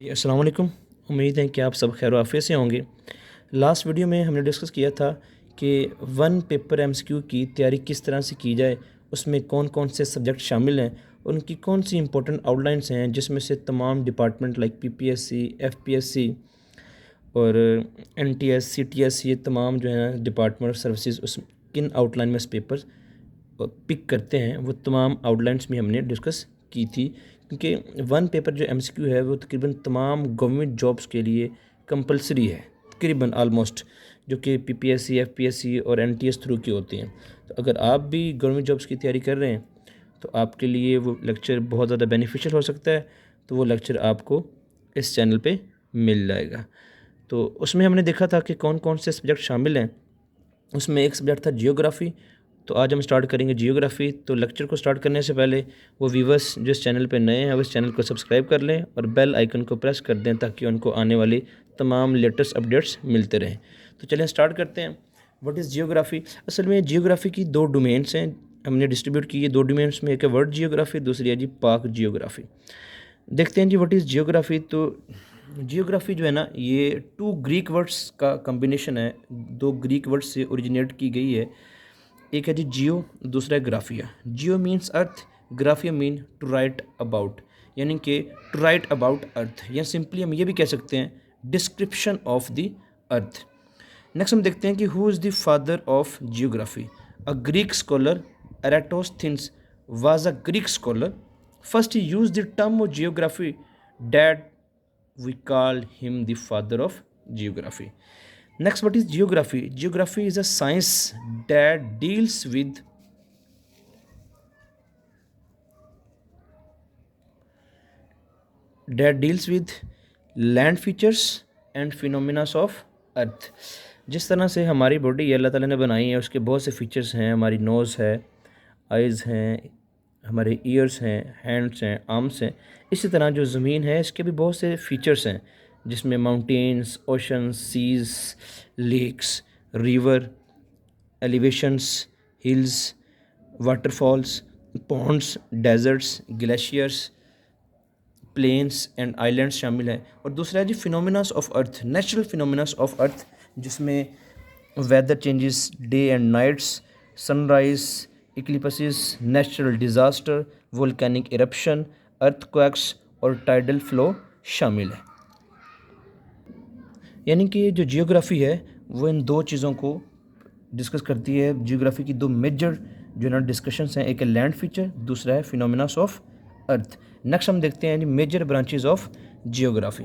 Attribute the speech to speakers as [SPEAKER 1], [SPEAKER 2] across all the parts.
[SPEAKER 1] अस्सलाम वालेकुम। उम्मीद है कि आप सब खैर आफियत से होंगे। लास्ट वीडियो में हमने डिस्कस किया था कि वन पेपर एमसीक्यू की तैयारी किस तरह से की जाए, उसमें कौन कौन से सब्जेक्ट शामिल हैं, उनकी कौन सी इंपॉर्टेंट आउटलाइंस हैं जिसमें से तमाम डिपार्टमेंट लाइक पीपीएससी, एफपीएससी और एनटीएस, सीटीएस, ये तमाम जो है डिपार्टमेंट सर्विसेज उस किन आउटलाइन में इस पेपर पिक करते हैं, वो तमाम आउटलाइंस भी हमने डिस्कस की थी। क्योंकि वन पेपर जो एमसीक्यू है वो तकरीबन तमाम गवर्नमेंट जॉब्स के लिए कंपलसरी है, तकरीबन आलमोस्ट, जो कि पीपीएससी, एफपीएससी और एनटीएस थ्रू की होती हैं। तो अगर आप भी गवर्नमेंट जॉब्स की तैयारी कर रहे हैं तो आपके लिए वो लेक्चर बहुत ज़्यादा बेनिफिशियल हो सकता है। तो वो लेक्चर आपको इस चैनल पे मिल जाएगा। तो उसमें हमने देखा था कि कौन कौन से सब्जेक्ट शामिल हैं। उसमें एक सब्जेक्ट था जियोग्राफ़ी। तो आज हम स्टार्ट करेंगे जियोग्राफ़ी। तो लेक्चर को स्टार्ट करने से पहले वो व्यूवर्स जो इस चैनल पे नए हैं वो इस चैनल को सब्सक्राइब कर लें और बेल आइकन को प्रेस कर दें ताकि उनको आने वाली तमाम लेटेस्ट अपडेट्स मिलते रहें। तो चलें स्टार्ट करते हैं। What is geography? असल में जियोग्राफ़ी की दो डोमेन्स हैं, हमने डिस्ट्रीब्यूट की है दो डोमेन्स में। एक है वर्ल्ड जियोग्राफ़ी, दूसरी है जी पाक जियोग्राफ़ी। देखते हैं जी व्हाट इज़ जियोग्राफ़ी। तो जियोग्राफ़ी जो है ना, ये टू ग्रीक वर्ड्स का कम्बिनेशन है, दो ग्रीक वर्ड्स से ओरिजिनेट की गई है। एक है जी जियो, दूसरा है graphia. Geo means earth, graphia mean to write about, यानी कि टू राइट अबाउट अर्थ, या सिंपली हम ये भी कह सकते हैं description of the earth. Next हम देखते हैं कि who is the father of geography? A Greek scholar, Eratosthenes was a Greek scholar. First he use the term of geography, that we call him the father of geography. Next, what is geography? Geography is a science that deals with land features and phenomena of earth. जिस तरह से हमारी body अल्लाह ताला ने बनाई है उसके बहुत से फीचर्स हैं। हमारी नोज़ है, आइज़ हैं, हमारे ईयर्स हैं, हैंड्स हैं, आर्म्स हैं। इसी तरह जो ज़मीन है इसके भी बहुत से फीचर्स हैं, जिसमें mountains, oceans, seas, lakes, river, elevations, hills, waterfalls, ponds, deserts, glaciers, plains and islands शामिल हैं। और दूसरा है जी phenomenas of earth, natural phenomenas of earth, जिसमें weather changes, day and nights, sunrise, eclipses, natural disaster, volcanic eruption, earthquakes और tidal flow शामिल है। यानी कि जो जियोग्राफ़ी है वो इन दो चीज़ों को डिस्कस करती है। जियोग्राफी की दो मेजर जो ना डिस्कशंस हैं, एक है लैंड फीचर, दूसरा है फिनोमिनास ऑफ अर्थ। नेक्स्ट हम देखते हैं जी मेजर ब्रांचेस ऑफ जियोग्राफी।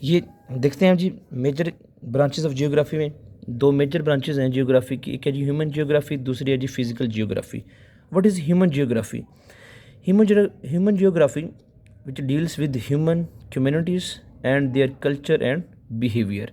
[SPEAKER 1] ये देखते हैं जी मेजर ब्रांचेस ऑफ जियोग्राफी में दो मेजर ब्रांचेस हैं जियोग्राफी की। एक है जी ह्यूमन जियोग्राफी, दूसरी है जी physical geography. What is human geography? Human geography which deals with human communities and their culture and behaviour,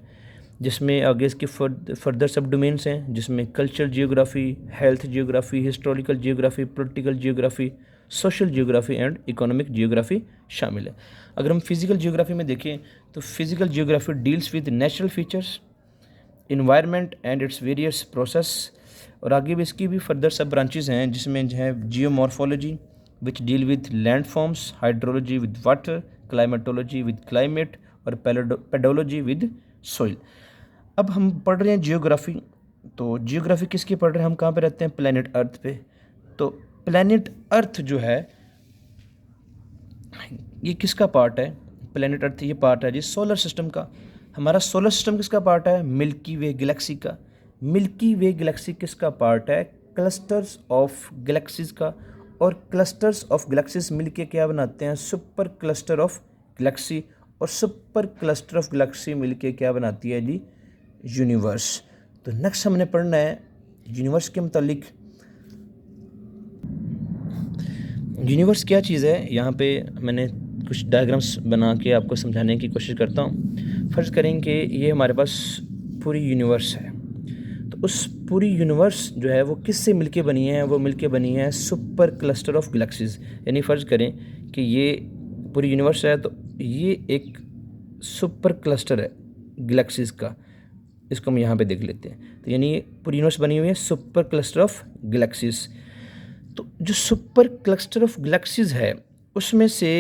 [SPEAKER 1] जिसमें आगे इसके फर्दर सब डोमेन्स हैं, जिसमें cultural geography, health geography, historical geography, political geography, social geography and economic geography शामिल है। अगर हम physical geography में देखें तो physical geography deals with natural features, environment and its various process. और आगे भी इसकी भी फर्दर सब ब्रांचेज हैं, जिसमें जो है geomorphology which deal with land forms, hydrology with water, climatology with climate और पेडोलॉजी विद सॉइल। अब हम पढ़ रहे हैं जियोग्राफी। तो जियोग्राफी किसकी पढ़ रहे हैं? हम कहाँ पे रहते हैं? प्लेनेट अर्थ पे। तो प्लेनेट अर्थ जो है ये किसका पार्ट है? प्लेनेट अर्थ ये पार्ट है जी सोलर सिस्टम का। हमारा सोलर सिस्टम किसका पार्ट है? मिल्की वे गैलेक्सी का। मिल्की वे गैलेक्सी किसका पार्ट है? क्लस्टर्स ऑफ गैलेक्सीज का। और क्लस्टर्स ऑफ गैलेक्सीज मिलके क्या बनाते हैं? Super cluster of Galaxy. और सुपर क्लस्टर ऑफ गैलेक्सी मिलके क्या बनाती है जी? यूनिवर्स। तो नेक्स्ट हमने पढ़ना है यूनिवर्स के मुतालिक। यूनिवर्स क्या चीज़ है? यहाँ पे मैंने कुछ डायग्राम्स बना के आपको समझाने की कोशिश करता हूँ। फ़र्ज़ करें कि ये हमारे पास पूरी यूनिवर्स है। तो उस पूरी यूनिवर्स जो है वो किससे मिलके बनी है? वो मिलके बनी है सुपर क्लस्टर ऑफ गैलेक्सीज़। यानी फ़र्ज़ करें कि ये पूरी यूनिवर्स है तो ये एक सुपर क्लस्टर है गैलेक्सीज़ का। इसको हम यहाँ पे देख लेते हैं। तो यानी पूरी यूनिवर्स बनी हुई है सुपर क्लस्टर ऑफ गैलेक्सीज़। तो जो सुपर क्लस्टर ऑफ गैलेक्सीज़ है उसमें से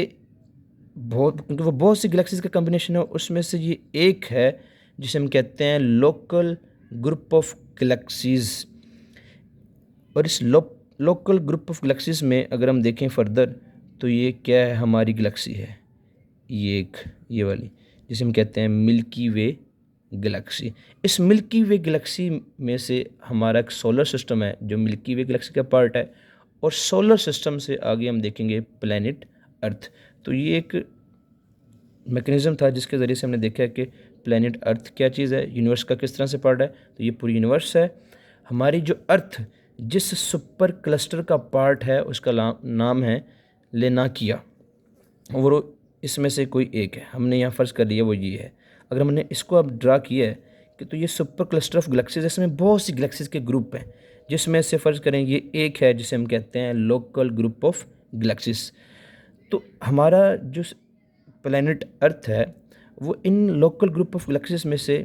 [SPEAKER 1] बहुत, क्योंकि वो बहुत सी गैलेक्सीज़ का कॉम्बिनेशन है, उसमें से ये एक है जिसे हम कहते हैं लोकल ग्रुप ऑफ गैलेक्सीज़। और इस लोकल ग्रुप ऑफ गैलेक्सीज़ में अगर हम देखें फर्दर तो ये क्या है, हमारी गैलेक्सी है ये वाली, जिसे हम कहते हैं मिल्की वे गैलेक्सी। इस मिल्की वे गैलेक्सी में से हमारा एक सोलर सिस्टम है जो मिल्की वे गैलेक्सी का पार्ट है, और सोलर सिस्टम से आगे हम देखेंगे प्लैनेट अर्थ। तो ये एक मैकेनिज़्म था जिसके ज़रिए से हमने देखा कि प्लैनेट अर्थ क्या चीज़ है, यूनिवर्स का किस तरह से पार्ट है। तो ये पूरी यूनिवर्स है। हमारी जो अर्थ जिस सुपर क्लस्टर का पार्ट है उसका नाम है लेनाकिया, और इसमें से कोई एक है, हमने यहाँ फ़र्ज़ कर लिया वो ये है। अगर हमने इसको अब ड्रा किया है कि तो ये सुपर क्लस्टर ऑफ गैलेक्सीज, इसमें बहुत सी गैलेक्सीज के ग्रुप हैं, जिसमें से फ़र्ज़ करें ये एक है जिसे हम कहते हैं लोकल ग्रुप ऑफ गैलेक्सीज। तो हमारा जो प्लैनेट अर्थ है वो इन लोकल ग्रुप ऑफ गैलेक्सीज में से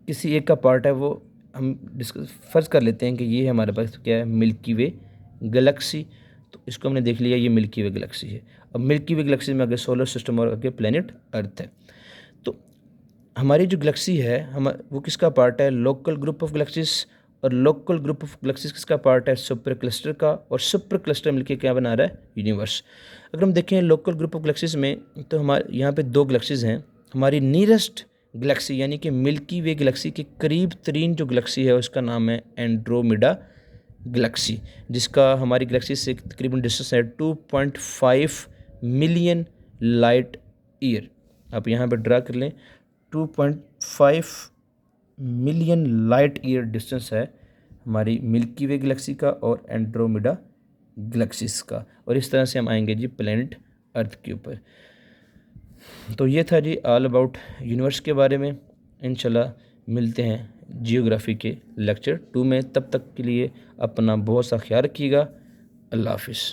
[SPEAKER 1] किसी एक का पार्ट है। वो हम फ़र्ज़ कर लेते हैं कि ये हमारे पास क्या है, मिल्की वे गैलेक्सी। तो इसको हमने देख लिया, ये मिल्की वे गैलेक्सी है। अब मिल्की वे गैलेक्सी में आगे सोलर सिस्टम और आगे प्लैनेट अर्थ है। तो हमारी जो गैलेक्सी है वो किसका पार्ट है, लोकल ग्रुप ऑफ गैलेक्सीज। और लोकल ग्रुप ऑफ गैलेक्सीज किसका पार्ट है, सुपर क्लस्टर का। और सुपर क्लस्टर मिलके क्या बना रहा है, यूनिवर्स। अगर हम देखें लोकल ग्रुप ऑफ गैलेक्सीज में तो हमारे यहाँ पे दो गैलेक्सीज हैं। हमारी नियरेस्ट गैलेक्सी यानी कि मिल्की वे गैलेक्सी के करीब तरीन जो गैलेक्सी है उसका नाम है एंड्रोमेडा गैलेक्सी, जिसका हमारी गैलेक्सी से तकरीबन डिस्टेंस है 2.5 मिलियन लाइट ईयर। आप यहाँ पर ड्रा कर लें, 2.5 मिलियन लाइट ईयर डिस्टेंस है हमारी मिल्की वे गैलेक्सी का और एंड्रोमेडा गैलेक्सीज का। और इस तरह से हम आएंगे जी प्लैनेट अर्थ के ऊपर। तो ये था जी ऑल अबाउट यूनिवर्स के बारे में। इंशाल्लाह मिलते हैं जियोग्राफी के लेक्चर 2 में। तब तक के लिए अपना बहुत सा ख्याल रखिएगा। अल्लाह हाफिज़।